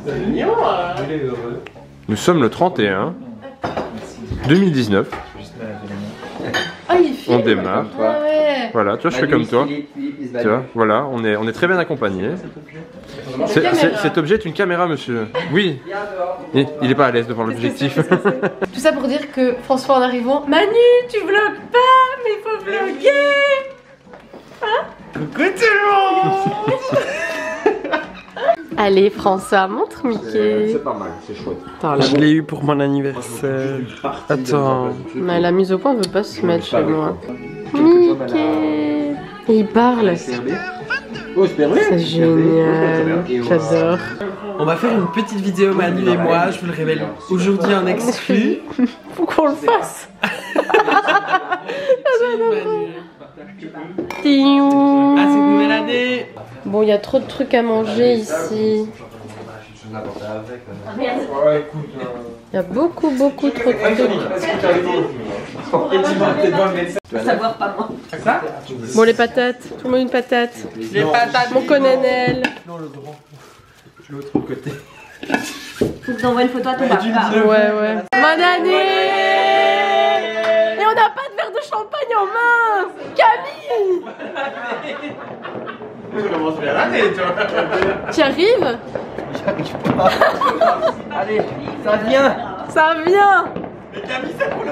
C'est mignon, hein. Nous sommes le 31 2019. Ah, il filme. On démarre. Ah ouais. Voilà, tu vois, je fais comme toi. Tu vois, voilà, on est très bien accompagnés. Cet objet est une caméra, monsieur. Oui. Il est pas à l'aise devant l'objectif. Tout ça pour dire que François, en arrivant, Manu, tu vlogues pas, mais il faut vlogger. Hein? Coucou tout le monde. Allez, François, montre Mickey. C'est pas mal, c'est chouette. Attends, je l'ai eu pour mon anniversaire. Attends. Mais la mise au point veut pas se mettre chez moi. Mickey. Et il parle. C'est génial. J'adore. On va faire une petite vidéo Manu et moi, je vous le révèle aujourd'hui en exclu. Faut qu'on le fasse. Ah, c'est Tiou. nouvelle année. Bon, il y a trop de trucs à manger ici. Il y a beaucoup trop de trucs. Savoir pas moi. Bon, les patates. Tout le monde une patate. Les patates. Mon colonel. Non, le grand. Je l'ai l'autre côté. Faut que t'envoies une photo à ton papa. Ouais. Bonne année. Et on n'a pas de verre de champagne en main. Camille. Je commence bien l'année, toi. Tu arrives? Allez, ça vient. Ça vient.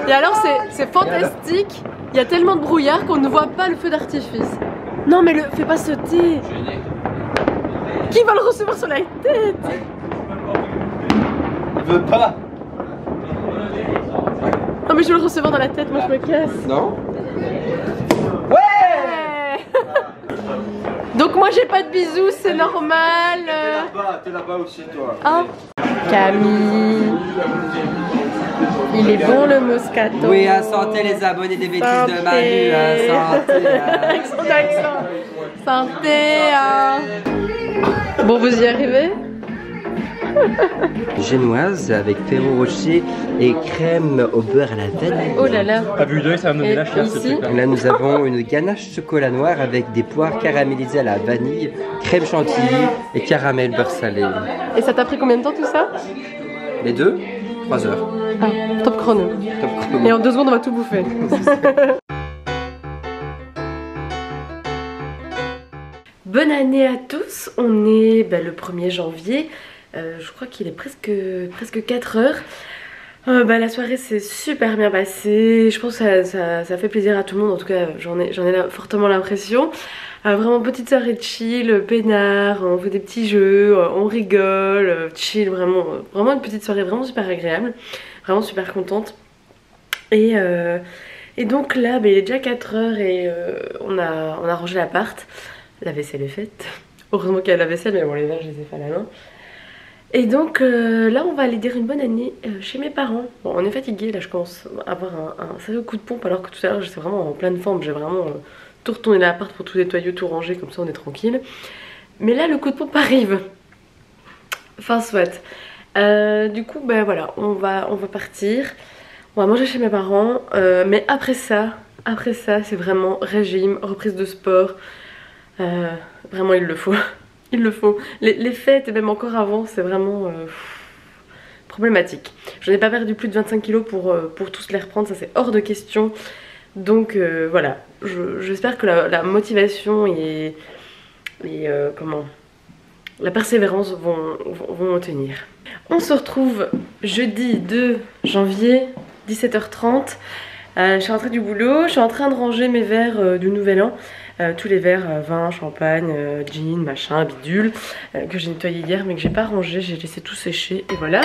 Et alors c'est fantastique. Il y a tellement de brouillard qu'on ne voit pas le feu d'artifice. Non mais le fais pas sauter. Qui va le recevoir sur la tête? Il veut pas. Non mais je veux le recevoir dans la tête, moi je me casse. Non. Ouais. Donc moi j'ai pas de bisous, c'est normal. T'es là-bas aussi, toi. Hein? Camille. Il est bon le Moscato. Oui, à santé les abonnés des bêtises de Manu, à santé. Avec son accent. Santé. Bon, vous y arrivez? Génoise avec Ferrero Rocher et crème au beurre à la vanille. Oh là là. À vue d'œil, ça va me donner la chair, ici? ce truc-là. Là, nous avons une ganache chocolat noir avec des poires caramélisées à la vanille, crème chantilly et caramel beurre salé. Et ça t'a pris combien de temps tout ça? Les deux, 3 heures. Ah, top chrono. Top chrono. Et en 2 secondes on va tout bouffer. Bonne année à tous, on est le 1er janvier, je crois qu'il est presque 4 heures. La soirée s'est super bien passée, je pense que ça fait plaisir à tout le monde, en tout cas j'en ai fortement l'impression. Vraiment petite soirée chill, peinard, on fait des petits jeux, on rigole, chill, vraiment une petite soirée vraiment super agréable, vraiment super contente. Et donc là il est déjà 4 heures et on a rangé l'appart. La vaisselle est faite. Heureusement qu'il y a la vaisselle, mais bon, les verres, je les ai fait à la main. Et donc là, on va aller dire une bonne année chez mes parents. Bon, on est fatigué, là, je commence à avoir un sérieux coup de pompe, alors que tout à l'heure, j'étais vraiment en pleine forme. J'ai vraiment tout retourné l'appart pour tout nettoyer, tout ranger, comme ça, on est tranquille. Mais là, le coup de pompe arrive. Enfin, soit. Du coup, voilà, on va partir. On va manger chez mes parents. Mais après ça, c'est vraiment régime, reprise de sport. Vraiment il le faut. Il le faut. Les fêtes et même encore avant c'est vraiment problématique. Je n'ai pas perdu plus de 25 kilos pour tous les reprendre, ça c'est hors de question. Donc voilà, j'espère que la motivation et la persévérance vont tenir. On se retrouve jeudi 2 janvier 17h30. Je suis rentrée du boulot, je suis en train de ranger mes verres du nouvel an. Tous les verres, vin, champagne, gin, machin, bidule, que j'ai nettoyé hier mais que j'ai pas rangé, j'ai laissé tout sécher et voilà.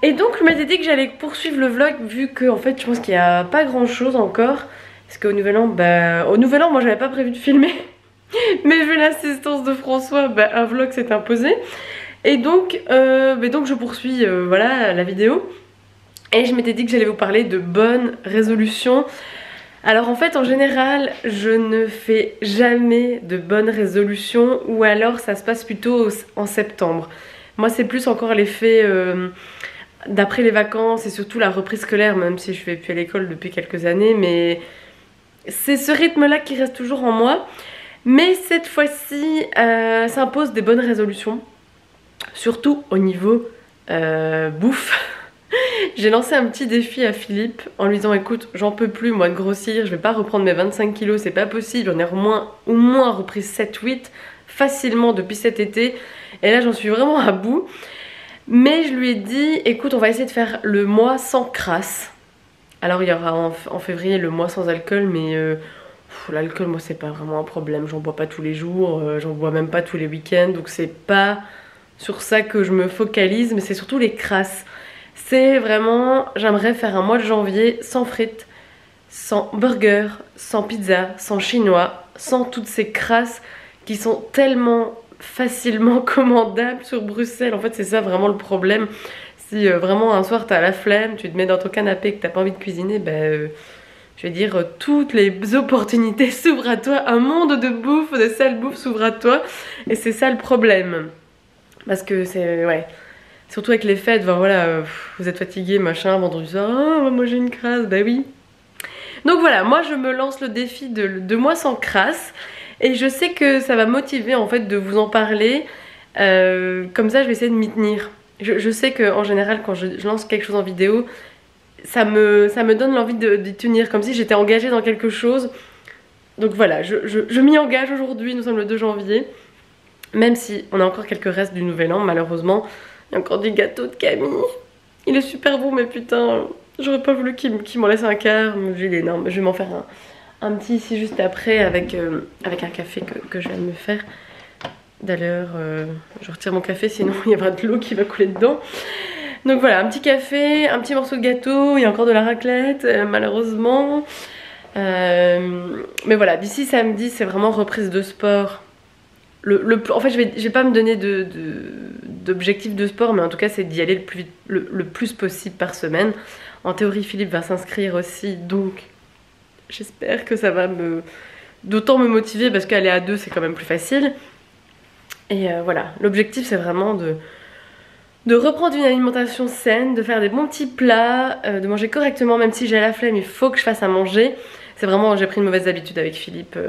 Et donc je m'étais dit que j'allais poursuivre le vlog vu que en fait je pense qu'il n'y a pas grand chose encore. Parce qu'au nouvel an, moi j'avais pas prévu de filmer. Mais vu l'assistance de François, un vlog s'est imposé. Et donc je poursuis voilà, la vidéo. Et je m'étais dit que j'allais vous parler de bonnes résolutions. Alors en fait en général je ne fais jamais de bonnes résolutions ou alors ça se passe plutôt en septembre. Moi c'est plus encore l'effet d'après les vacances et surtout la reprise scolaire, même si je vais plus à l'école depuis quelques années, mais c'est ce rythme là qui reste toujours en moi. Mais cette fois-ci s'impose des bonnes résolutions. surtout au niveau bouffe. J'ai lancé un petit défi à Philippe en lui disant écoute, j'en peux plus moi de grossir, je vais pas reprendre mes 25 kilos, c'est pas possible, j'en ai au moins repris 7-8 facilement depuis cet été et là j'en suis vraiment à bout. Mais je lui ai dit écoute, on va essayer de faire le mois sans crasse. Alors il y aura en février le mois sans alcool, mais l'alcool moi c'est pas vraiment un problème, j'en bois pas tous les jours, j'en bois même pas tous les week-ends, donc c'est pas sur ça que je me focalise, mais c'est surtout les crasses. C'est vraiment, j'aimerais faire un mois de janvier sans frites, sans burger, sans pizza, sans chinois, sans toutes ces crasses qui sont tellement facilement commandables sur Bruxelles. En fait c'est ça vraiment le problème. Si vraiment un soir t'as la flemme, tu te mets dans ton canapé et que t'as pas envie de cuisiner, je vais dire toutes les opportunités s'ouvrent à toi, un monde de bouffe, de sale bouffe s'ouvre à toi et c'est ça le problème. Parce que c'est, ouais, surtout avec les fêtes, voilà, vous êtes fatigué, machin, vendredi soir, oh, moi j'ai une crasse, bah oui. Donc voilà, moi je me lance le défi de mois sans crasse et je sais que ça va motiver en fait de vous en parler, comme ça je vais essayer de m'y tenir. Je sais qu'en général quand je lance quelque chose en vidéo, ça me donne l'envie d'y tenir, comme si j'étais engagée dans quelque chose. Donc voilà, je m'y engage aujourd'hui, nous sommes le 2 janvier. Même si on a encore quelques restes du nouvel an, malheureusement. Il y a encore du gâteau de Camille. Il est super bon, mais putain, j'aurais pas voulu qu'il m'en laisse un quart. Il est énorme. Je vais m'en faire un petit ici juste après avec un café que je viens de me faire. D'ailleurs, je retire mon café, sinon il y aura de l'eau qui va couler dedans. Donc voilà, un petit café, un petit morceau de gâteau. Il y a encore de la raclette, malheureusement. Mais voilà, d'ici samedi, c'est vraiment reprise de sport. En fait je vais pas me donner d'objectif de sport, mais en tout cas c'est d'y aller le plus possible par semaine. En théorie Philippe va s'inscrire aussi, donc j'espère que ça va d'autant me motiver parce qu'aller à 2 c'est quand même plus facile. Et voilà, l'objectif c'est vraiment de reprendre une alimentation saine, de faire des bons petits plats, de manger correctement, même si j'ai la flemme, il faut que je fasse à manger. C'est vraiment, j'ai pris une mauvaise habitude avec Philippe.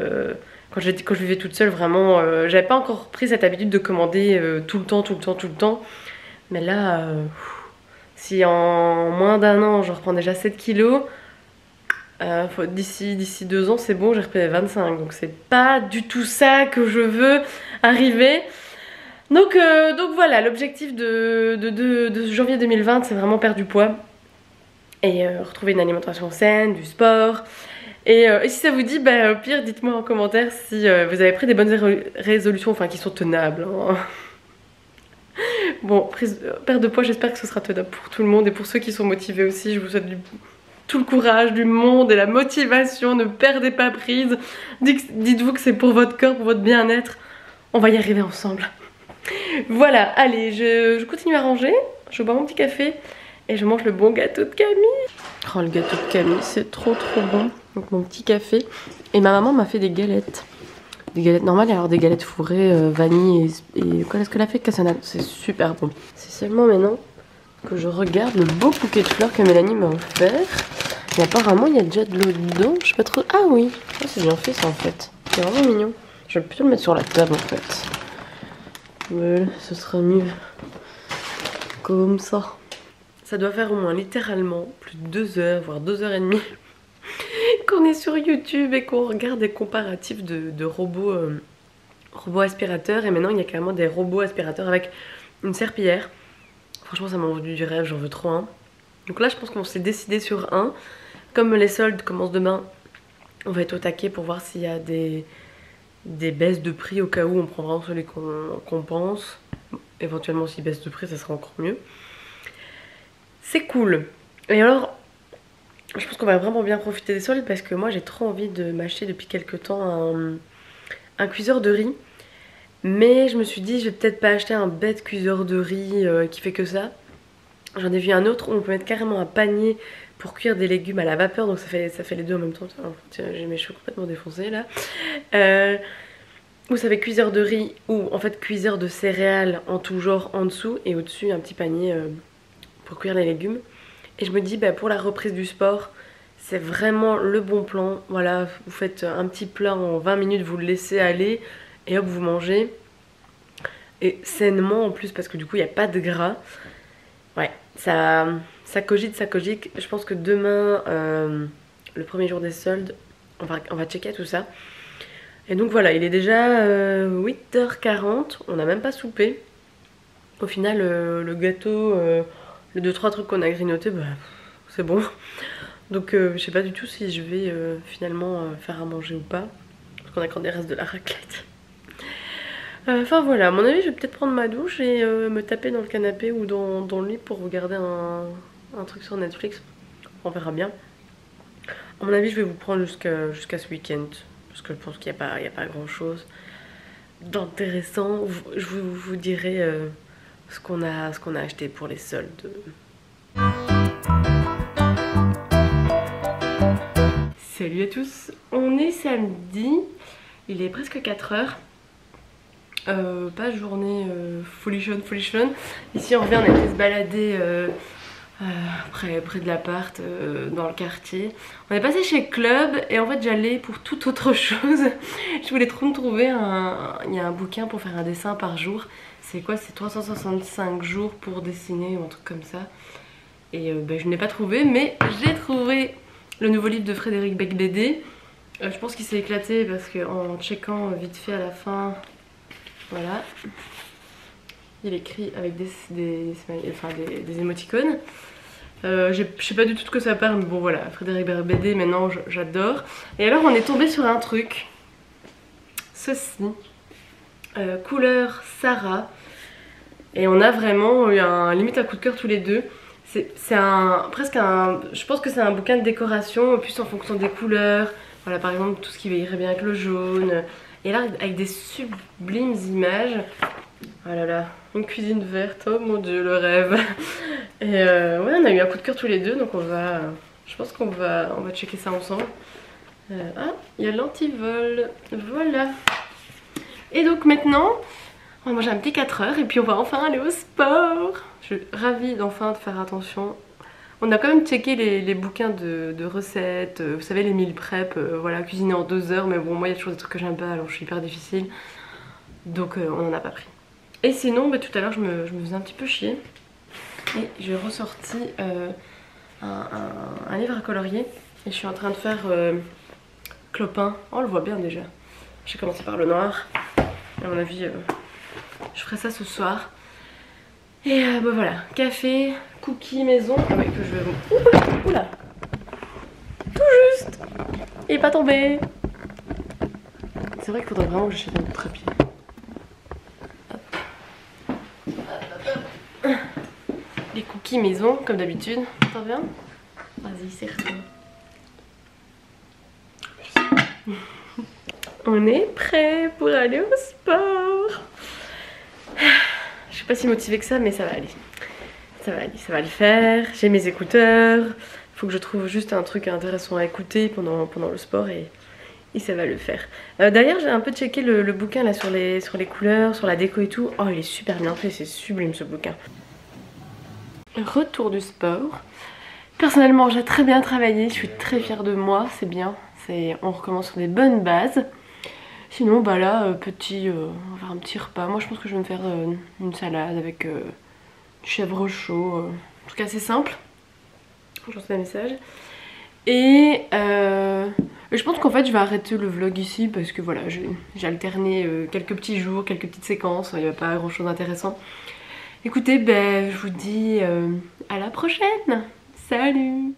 Quand je vivais toute seule, vraiment, j'avais pas encore pris cette habitude de commander tout le temps. Mais là, si en moins d'un an, je reprends déjà 7 kilos, d'ici 2 ans, c'est bon, j'ai repris 25. Donc c'est pas du tout ça que je veux arriver. Donc voilà, l'objectif de janvier 2020, c'est vraiment perdre du poids. Et retrouver une alimentation saine, du sport. Et si ça vous dit, au pire dites-moi en commentaire si vous avez pris des bonnes résolutions, enfin qui sont tenables, hein. Bon, perte de poids, j'espère que ce sera tenable pour tout le monde et pour ceux qui sont motivés aussi. Je vous souhaite tout le courage du monde et la motivation, ne perdez pas prise. Dites-vous que c'est pour votre corps, pour votre bien-être. On va y arriver ensemble. Voilà, allez, je continue à ranger, je bois mon petit café et je mange le bon gâteau de Camille. Oh, le gâteau de Camille, c'est trop bon. Donc mon petit café. Et ma maman m'a fait des galettes. Des galettes normales et alors des galettes fourrées, vanille et quoi est-ce qu'elle a fait, cassonade. C'est super bon. C'est seulement maintenant que je regarde le beau bouquet de fleurs que Mélanie m'a offert. Et apparemment il y a déjà de l'eau dedans. Je sais pas trop. Ah oui, c'est bien fait ça en fait. C'est vraiment mignon. Je vais plutôt le mettre sur la table en fait. Voilà, ce sera mieux. Comme ça. Ça doit faire au moins littéralement plus de 2 heures, voire 2 heures et demie qu'on est sur YouTube et qu'on regarde des comparatifs de robots aspirateurs. Et maintenant il y a carrément des robots aspirateurs avec une serpillière. Franchement ça m'a vendu du rêve, j'en veux trop un. Donc là je pense qu'on s'est décidé sur un. Comme les soldes commencent demain, on va être au taquet pour voir s'il y a des baisses de prix au cas où on prendra celui qu'on pense. Éventuellement s'il baisse de prix ça sera encore mieux. C'est cool. Et alors je pense qu'on va vraiment bien profiter des soldes parce que moi j'ai trop envie de m'acheter depuis quelques temps un cuiseur de riz. Mais je me suis dit je vais peut-être pas acheter un bête cuiseur de riz qui fait que ça. J'en ai vu un autre où on peut mettre carrément un panier pour cuire des légumes à la vapeur, donc ça fait les deux en même temps. J'ai mes cheveux complètement défoncés là. Vous savez, cuiseur de riz ou en fait cuiseur de céréales en tout genre en dessous et au-dessus un petit panier pour cuire les légumes. Et je me dis pour la reprise du sport c'est vraiment le bon plan. Voilà, vous faites un petit plat en 20 minutes, vous le laissez aller et hop vous mangez. et sainement en plus parce que du coup il n'y a pas de gras. Ouais, ça cogite, ça cogite. Je pense que demain, le premier jour des soldes, on va checker tout ça. Et donc voilà, il est déjà 8h40, on n'a même pas soupé. Au final, le gâteau, les 2-3 trucs qu'on a grignotés, bah, c'est bon. Donc je sais pas du tout si je vais finalement faire à manger ou pas. Parce qu'on a encore des restes de la raclette. Enfin voilà, à mon avis je vais peut-être prendre ma douche et me taper dans le canapé ou dans le lit pour regarder un truc sur Netflix. On verra bien. À mon avis je vais vous prendre jusqu'à ce week-end. Parce que je pense qu'il n'y a pas grand chose d'intéressant. Je vous dirai ce qu'on a acheté pour les soldes. Salut à tous, on est samedi, il est presque 4h. Pas journée folichonne. Ici on revient, on a été se balader près de l'appart, dans le quartier. On est passé chez Club et en fait j'allais pour toute autre chose. Je voulais trop me trouver il y a un bouquin pour faire un dessin par jour. C'est quoi? C'est 365 jours pour dessiner ou un truc comme ça. Et je n'ai pas trouvé, mais j'ai trouvé le nouveau livre de Frédéric Becbédé. Je pense qu'il s'est éclaté parce qu'en checkant vite fait à la fin, voilà, il écrit avec des émoticônes. Je sais pas du tout de quoi ça parle, mais bon voilà, Frédéric Becbédé maintenant j'adore. Et alors on est tombé sur un truc, ceci, couleur Sarah. Et on a vraiment eu limite un coup de cœur tous les deux. C'est presque je pense que c'est un bouquin de décoration, plus en fonction des couleurs. Voilà, par exemple tout ce qui irait bien avec le jaune. Et là avec des sublimes images. Oh là là, une cuisine verte, oh mon dieu, le rêve. Et ouais, on a eu un coup de cœur tous les deux, donc je pense qu'on va checker ça ensemble. Ah, il y a l'antivol, voilà. Et donc maintenant, on va manger un petit 4h et puis on va enfin aller au sport. Je suis ravie d'enfin de faire attention. On a quand même checké les bouquins de recettes, vous savez les meal prep, voilà, cuisiner en 2 heures, mais bon moi il y a toujours des trucs que j'aime pas, alors je suis hyper difficile. Donc on en a pas pris. Et sinon, tout à l'heure je me faisais un petit peu chier. Et j'ai ressorti un livre à colorier. Et je suis en train de faire clopin. Oh, on le voit bien déjà. J'ai commencé par le noir. À mon avis, je ferai ça ce soir. Et voilà, café, cookies maison. Ah ouais, que je vais vous... Oula, tout juste. Il est pas tombé. C'est vrai qu'il faudrait vraiment que j'achète un autre trépied. Les cookies maison, comme d'habitude. T'en viens? Vas-y, serre-toi. On est prêt pour aller au sport. Je suis pas si motivée que ça, mais ça va aller. Ça va le faire. J'ai mes écouteurs. Faut que je trouve juste un truc intéressant à écouter pendant le sport et ça va le faire. D'ailleurs, j'ai un peu checké le bouquin là sur les couleurs, sur la déco et tout. Oh, il est super bien fait, c'est sublime ce bouquin. Retour du sport. Personnellement j'ai très bien travaillé, je suis très fière de moi, c'est bien, on recommence sur des bonnes bases. Sinon bah là on va faire un petit repas. Moi je pense que je vais me faire une salade avec du chèvre chaud, en tout cas c'est simple. J'en sais un message. Et je pense qu'en fait je vais arrêter le vlog ici parce que voilà, j'ai alterné quelques petits jours, quelques petites séquences, il n'y a pas grand chose d'intéressant. Écoutez, je vous dis à la prochaine. Salut!